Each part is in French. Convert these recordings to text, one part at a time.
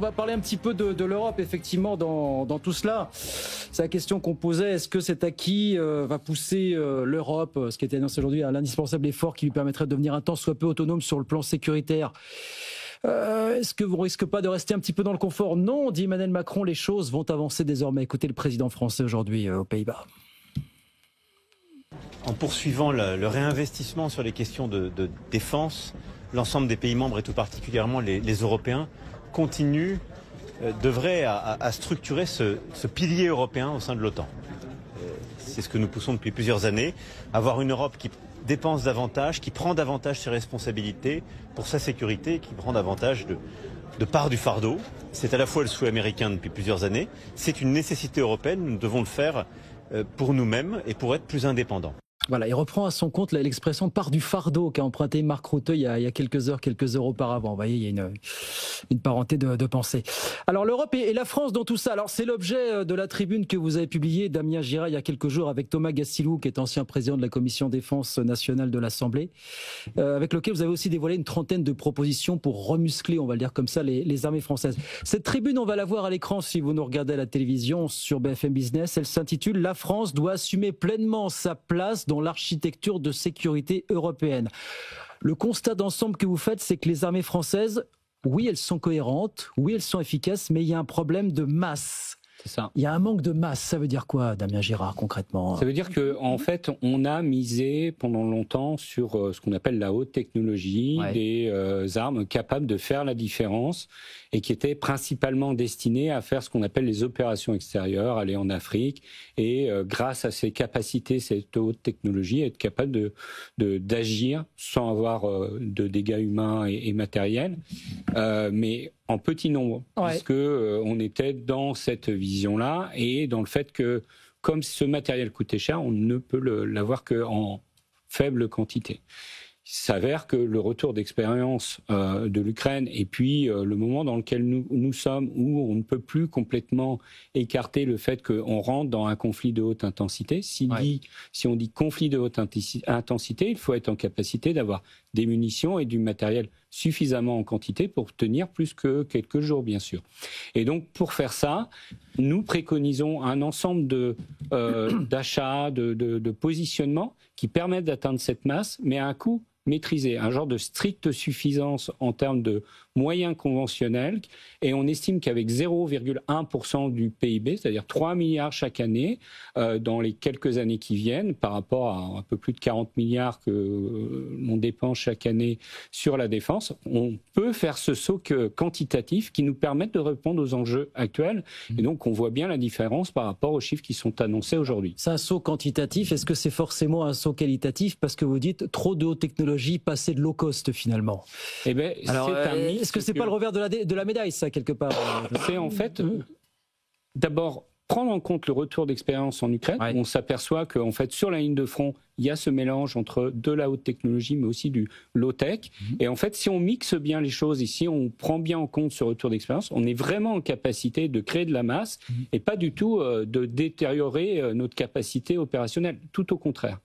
va parler un petit peu de l'Europe, effectivement, dans tout cela. C'est la question qu'on posait. Est-ce que cet acquis va pousser l'Europe, ce qui a été annoncé aujourd'hui, à l'indispensable effort qui lui permettrait de devenir un tant soit peu autonome sur le plan sécuritaire? Est-ce que vous ne risquez pas de rester un petit peu dans le confort? Non, dit Emmanuel Macron, les choses vont avancer désormais. Écoutez le président français aujourd'hui aux Pays-Bas. En poursuivant le réinvestissement sur les questions de défense, l'ensemble des pays membres et tout particulièrement les Européens continuent d'œuvrer à structurer ce pilier européen au sein de l'OTAN. C'est ce que nous poussons depuis plusieurs années, avoir une Europe qui dépense davantage, qui prend davantage ses responsabilités pour sa sécurité, qui prend davantage de part du fardeau. C'est à la fois le souhait américain depuis plusieurs années, c'est une nécessité européenne, nous devons le faire pour nous-mêmes et pour être plus indépendants. Voilà, il reprend à son compte l'expression « part du fardeau » qu'a emprunté Marc Rutte il y a quelques heures auparavant. Vous voyez, il y a une parenté de pensée. Alors l'Europe et la France dans tout ça. Alors c'est l'objet de la tribune que vous avez publiée, Damien Gira, il y a quelques jours avec Thomas Gassilou, qui est ancien président de la Commission défense nationale de l'Assemblée, avec lequel vous avez aussi dévoilé une trentaine de propositions pour remuscler, on va le dire comme ça, les armées françaises. Cette tribune, on va la voir à l'écran si vous nous regardez à la télévision sur BFM Business. Elle s'intitule « La France doit assumer pleinement sa place dans l'architecture de sécurité européenne ». Le constat d'ensemble que vous faites, c'est que les armées françaises, oui, elles sont cohérentes, oui, elles sont efficaces, mais il y a un problème de masse. C'est ça. Il y a un manque de masse. Ça veut dire quoi, Damien Girard, concrètement? Ça veut dire qu'en fait, on a misé pendant longtemps sur ce qu'on appelle la haute technologie, des armes capables de faire la différence et qui étaient principalement destinées à faire ce qu'on appelle les opérations extérieures, aller en Afrique et grâce à ces capacités, cette haute technologie, être capable d'agir sans avoir de dégâts humains et matériels, mais en petit nombre, puisque on était dans cette vision-là et dans le fait que, comme ce matériel coûtait cher, on ne peut l'avoir qu'en faible quantité. Il s'avère que le retour d'expérience de l'Ukraine et puis le moment dans lequel nous sommes, où on ne peut plus complètement écarter le fait qu'on rentre dans un conflit de haute intensité. Si on dit conflit de haute intensité, il faut être en capacité d'avoir des munitions et du matériel suffisamment en quantité pour tenir plus que quelques jours, bien sûr. Et donc, pour faire ça, nous préconisons un ensemble d'achats, de positionnements qui permettent d'atteindre cette masse, mais à un coût maîtrisé, un genre de stricte suffisance en termes de moyens conventionnels, et on estime qu'avec 0,1% du PIB, c'est-à-dire 3 milliards chaque année, dans les quelques années qui viennent, par rapport à un peu plus de 40 milliards que l'on dépense chaque année sur la défense, on peut faire ce saut quantitatif qui nous permet de répondre aux enjeux actuels, et donc on voit bien la différence par rapport aux chiffres qui sont annoncés aujourd'hui. C'est un saut quantitatif, est-ce que c'est forcément un saut qualitatif, parce que vous dites trop de haute technologie, passer de low cost finalement? Eh bien, est-ce que c'est pas le revers de la médaille, ça, quelque part? C'est en fait, d'abord, prendre en compte le retour d'expérience en Ukraine. On s'aperçoit qu'en fait, sur la ligne de front, il y a ce mélange entre de la haute technologie, mais aussi du low-tech. Et en fait, si on mixe bien les choses et si on prend bien en compte ce retour d'expérience, on est vraiment en capacité de créer de la masse et pas du tout de détériorer notre capacité opérationnelle. Tout au contraire.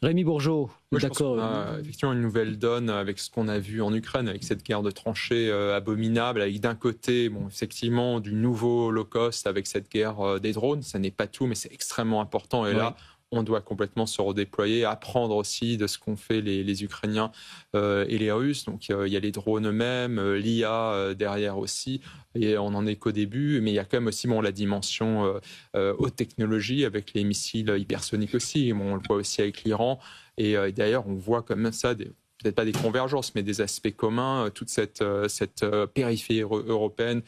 Rémi Bourgeot, d'accord. On a effectivement une nouvelle donne avec ce qu'on a vu en Ukraine, avec cette guerre de tranchées abominable, avec d'un côté, effectivement, du nouveau low cost avec cette guerre des drones. Ça n'est pas tout, mais c'est extrêmement important. Et là, on doit complètement se redéployer, apprendre aussi de ce qu'ont fait les Ukrainiens et les Russes. Donc il y a les drones eux-mêmes, l'IA derrière aussi, et on n'en est qu'au début, mais il y a quand même aussi la dimension haute technologie avec les missiles hypersoniques aussi. On le voit aussi avec l'Iran, et d'ailleurs on voit comme ça peut-être pas des convergences, mais des aspects communs, toute cette périphérie européenne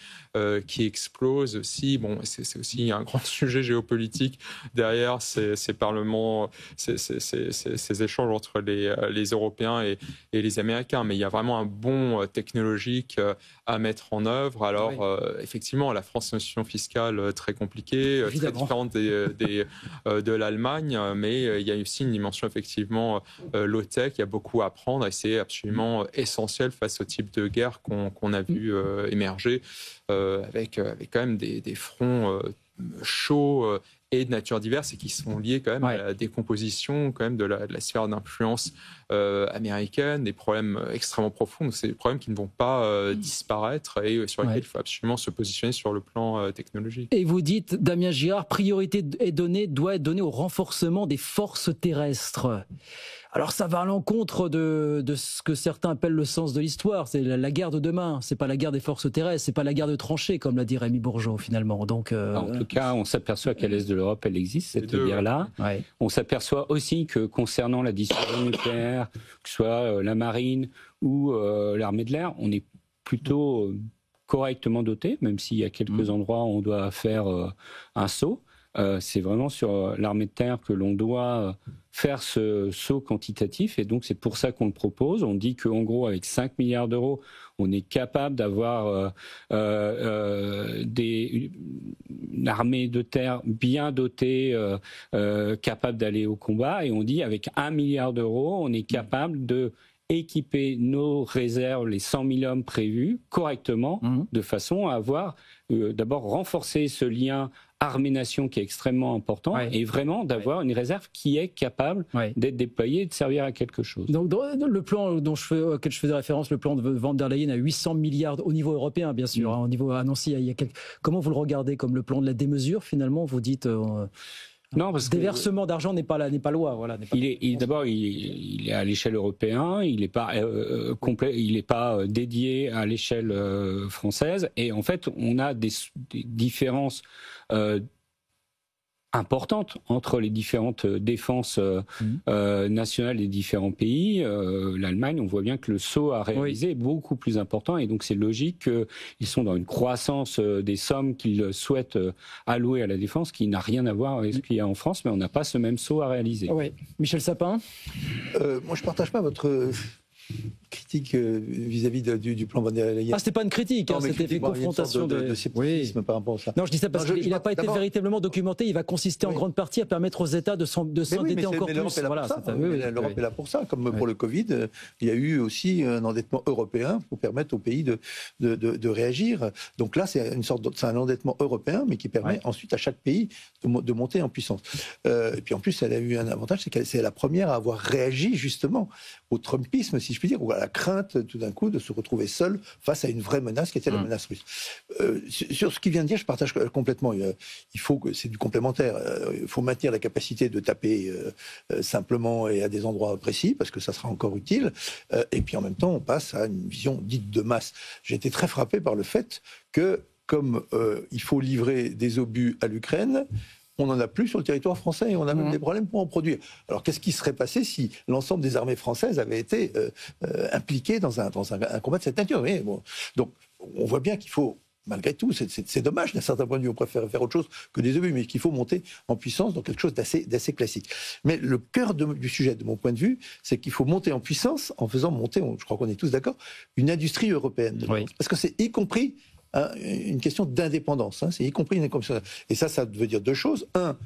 qui explose aussi. C'est aussi un grand sujet géopolitique derrière ces parlements, ces échanges entre les Européens et les Américains. Mais il y a vraiment un bond technologique à mettre en œuvre. Alors, effectivement, la France a une situation fiscale très compliquée, très différente de l'Allemagne, mais il y a aussi une dimension effectivement low-tech. Il y a beaucoup à apprendre. Et c'est absolument essentiel face au type de guerre qu'on a vu émerger, avec quand même des fronts chauds et de nature diverse et qui sont liés quand même à la décomposition quand même de la sphère d'influence américaine, des problèmes extrêmement profonds. Donc, c'est des problèmes qui ne vont pas disparaître et sur lesquels il faut absolument se positionner sur le plan technologique. Et vous dites, Damien Girard, priorité doit être donnée au renforcement des forces terrestres. Alors ça va à l'encontre de ce que certains appellent le sens de l'histoire. C'est la guerre de demain. C'est pas la guerre des forces terrestres. C'est pas la guerre de tranchées, comme l'a dit Rémi Bourgeot finalement. Donc, en tout cas, on s'aperçoit qu'à l'est de l'Europe, elle existe cette guerre-là. Ouais. On s'aperçoit aussi que concernant la dissuasion nucléaire, que ce soit la marine ou l'armée de l'air, on est plutôt correctement doté, même s'il y a quelques endroits où on doit faire un saut. C'est vraiment sur l'armée de terre que l'on doit faire ce saut quantitatif et donc c'est pour ça qu'on le propose. On dit qu'en gros avec 5 milliards d'euros, on est capable d'avoir une armée de terre bien dotée, capable d'aller au combat et on dit avec 1 milliard d'euros, on est capable de équiper nos réserves, les 100 000 hommes prévus, correctement, de façon à avoir d'abord renforcé ce lien armée-nation qui est extrêmement important et vraiment d'avoir une réserve qui est capable d'être déployée et de servir à quelque chose. Donc dans le plan auquel je faisais référence, le plan de Van der Leyen à 800 milliards au niveau européen, bien sûr, au niveau annoncé il y a comment vous le regardez comme le plan de la démesure finalement? Vous dites non, parce que déversement d'argent n'est pas loi. Voilà, d'abord, il est à l'échelle européenne, il n'est pas complet, il n'est pas dédié à l'échelle française. Et en fait, on a des différences importante entre les différentes défenses nationales des différents pays. L'Allemagne, on voit bien que le saut à réaliser est beaucoup plus important et donc c'est logique qu'ils sont dans une croissance des sommes qu'ils souhaitent allouer à la défense qui n'a rien à voir avec ce qu'il y a en France, mais on n'a pas ce même saut à réaliser. Oui. Michel Sapin. Moi, je ne partage pas votre critique vis-à-vis du plan Van der Leyen. C'était pas une critique, c'était une confrontation de scepticisme par rapport à ça. Non, je dis ça parce qu'il n'a pas été véritablement documenté. Il va consister en grande partie à permettre aux États de s'endetter encore plus. L'Europe est là pour ça. Comme pour le Covid, il y a eu aussi un endettement européen pour permettre aux pays de réagir. Donc là, c'est un endettement européen, mais qui permet ensuite à chaque pays de monter en puissance. Et puis en plus, elle a eu un avantage, c'est qu'elle est la première à avoir réagi justement au trumpisme, si je puis dire, ou à la crainte tout d'un coup de se retrouver seule face à une vraie menace qui était la menace russe. Sur ce qu'il vient de dire, je partage complètement. Il faut que c'est du complémentaire. Il faut maintenir la capacité de taper simplement et à des endroits précis, parce que ça sera encore utile. Et puis en même temps, on passe à une vision dite de masse. J'ai été très frappé par le fait que, comme il faut livrer des obus à l'Ukraine, on n'en a plus sur le territoire français et on a même des problèmes pour en produire. Alors qu'est-ce qui serait passé si l'ensemble des armées françaises avaient été impliquées dans un combat de cette nature? Donc on voit bien qu'il faut, malgré tout, c'est dommage d'un certain point de vue, on préfère faire autre chose que des obus, mais qu'il faut monter en puissance dans quelque chose d'assez classique. Mais le cœur du sujet, de mon point de vue, c'est qu'il faut monter en puissance en faisant monter, je crois qu'on est tous d'accord, une industrie européenne. Parce que c'est y compris une question d'indépendance, c'est y compris une indépendance. Et ça veut dire deux choses. Un,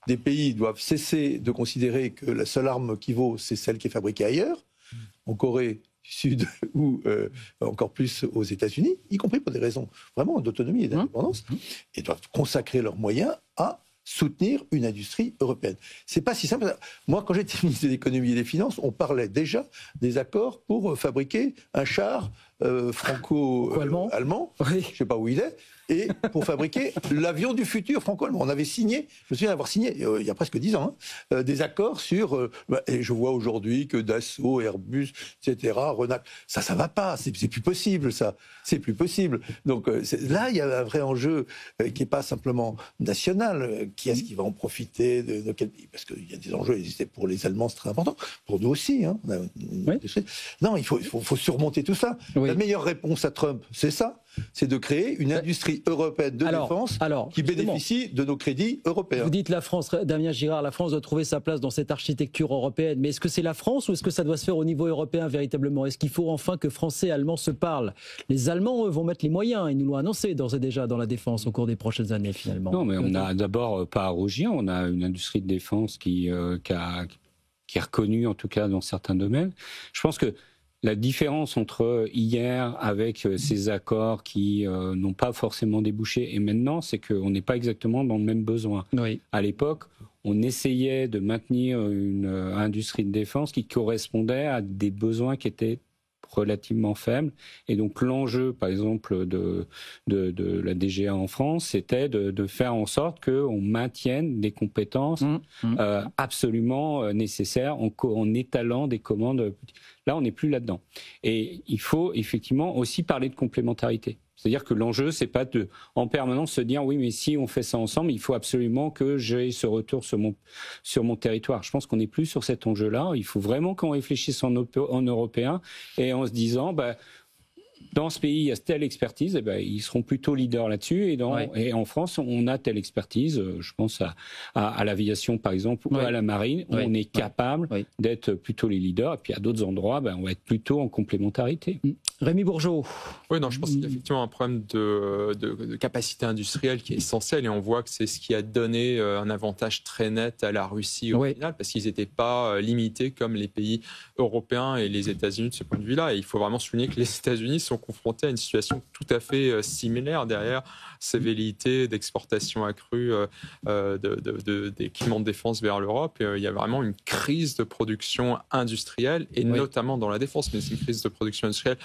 des pays doivent cesser de considérer que la seule arme qui vaut, c'est celle qui est fabriquée ailleurs, en Corée du Sud ou encore plus aux États-Unis, y compris pour des raisons vraiment d'autonomie et d'indépendance, et doivent consacrer leurs moyens à soutenir une industrie européenne. C'est pas si simple. Moi, quand j'étais ministre de l'économie et des finances, on parlait déjà des accords pour fabriquer un char franco-allemand, je ne sais pas où il est, et pour fabriquer l'avion du futur franco-allemand. On avait signé, je me souviens d'avoir signé, il y a presque 10 ans, des accords sur... et je vois aujourd'hui que Dassault, Airbus, etc., Renault, ça va pas, c'est plus possible, ça. C'est plus possible. Donc là, il y a un vrai enjeu qui n'est pas simplement national. Qui est-ce qui va en profiter de quel pays? Parce qu'il y a des enjeux, pour les Allemands, c'est très important. Pour nous aussi. Non, il faut surmonter tout ça. La meilleure réponse à Trump, c'est ça. C'est de créer une industrie européenne de défense qui bénéficie de nos crédits européens. Vous dites la France, Damien Girard, la France doit trouver sa place dans cette architecture européenne. Mais est-ce que c'est la France ou est-ce que ça doit se faire au niveau européen véritablement? Est-ce qu'il faut enfin que Français et Allemands se parlent? Les Allemands, eux, vont mettre les moyens. Ils nous l'ont annoncé d'ores et déjà dans la défense au cours des prochaines années, finalement. Non, mais on a d'abord pas à rougir. On a une industrie de défense qui est reconnue, en tout cas, dans certains domaines. Je pense que La différence entre hier, avec ces accords qui n'ont pas forcément débouché, et maintenant, c'est qu'on n'est pas exactement dans le même besoin. Oui. À l'époque, on essayait de maintenir une industrie de défense qui correspondait à des besoins qui étaient relativement faible. Et donc l'enjeu, par exemple, de la DGA en France, c'était de faire en sorte qu'on maintienne des compétences absolument nécessaires en étalant des commandes. Là, on n'est plus là-dedans. Et il faut effectivement aussi parler de complémentarité. C'est-à-dire que l'enjeu, c'est pas en permanence se dire oui, mais si on fait ça ensemble, il faut absolument que j'ai ce retour sur mon territoire. Je pense qu'on n'est plus sur cet enjeu-là. Il faut vraiment qu'on réfléchisse en européen et en se disant, dans ce pays, il y a telle expertise, ils seront plutôt leaders là-dessus. Et en France, on a telle expertise. Je pense à l'aviation, par exemple, ou à la marine. On est capable d'être plutôt les leaders. Et puis à d'autres endroits, on va être plutôt en complémentarité. Rémi Bourgeault. Oui, non, je pense qu'il y a effectivement un problème de capacité industrielle qui est essentiel. Et on voit que c'est ce qui a donné un avantage très net à la Russie au final, parce qu'ils n'étaient pas limités comme les pays européens et les États-Unis de ce point de vue-là. Et il faut vraiment souligner que les États-Unis sont confrontés à une situation tout à fait similaire derrière ces velléités d'exportation accrue d'équipements de défense vers l'Europe. Il y a vraiment une crise de production industrielle, et notamment dans la défense, mais c'est une crise de production industrielle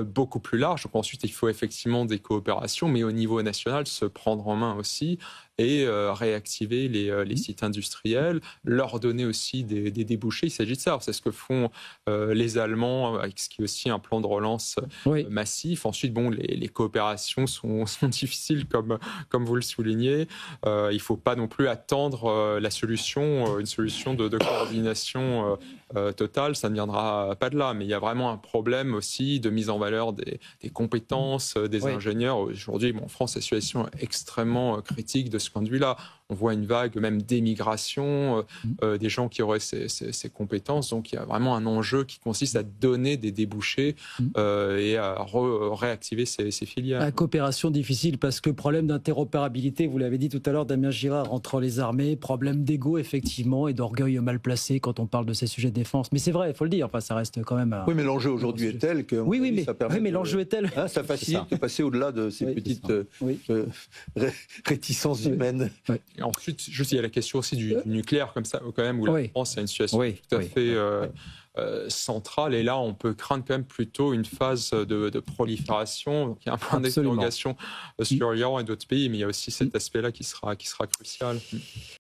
beaucoup plus large. Donc ensuite, il faut effectivement des coopérations, mais au niveau national, se prendre en main aussi et réactiver les sites industriels, leur donner aussi des débouchés. Il s'agit de ça. C'est ce que font les Allemands, avec ce qui est aussi un plan de relance massif. Ensuite, les coopérations sont difficiles, comme vous le soulignez. Il ne faut pas non plus attendre une solution de coordination totale. Ça ne viendra pas de là. Mais il y a vraiment un problème aussi de mise en valeur des compétences des ingénieurs. Aujourd'hui, en France, la situation est extrêmement critique de ce point de vue-là. On voit une vague même d'émigration, des gens qui auraient ces compétences. Donc il y a vraiment un enjeu qui consiste à donner des débouchés et à réactiver ces filières. La coopération difficile parce que problème d'interopérabilité, vous l'avez dit tout à l'heure, Damien Girard, entre les armées, problème d'ego effectivement et d'orgueil mal placé quand on parle de ces sujets de défense. Mais c'est vrai, il faut le dire, ça reste quand même... Oui, mais l'enjeu aujourd'hui est tel que... ça permet mais l'enjeu est tel... ça facilite de passer au-delà de ces petites réticences humaines. Et ensuite, il y a la question aussi du nucléaire, comme ça, quand même, où la France a une situation tout à fait centrale. Et là, on peut craindre quand même plutôt une phase de prolifération. Donc, il y a un point d'interrogation sur l'Iran et d'autres pays, mais il y a aussi cet aspect-là qui sera crucial.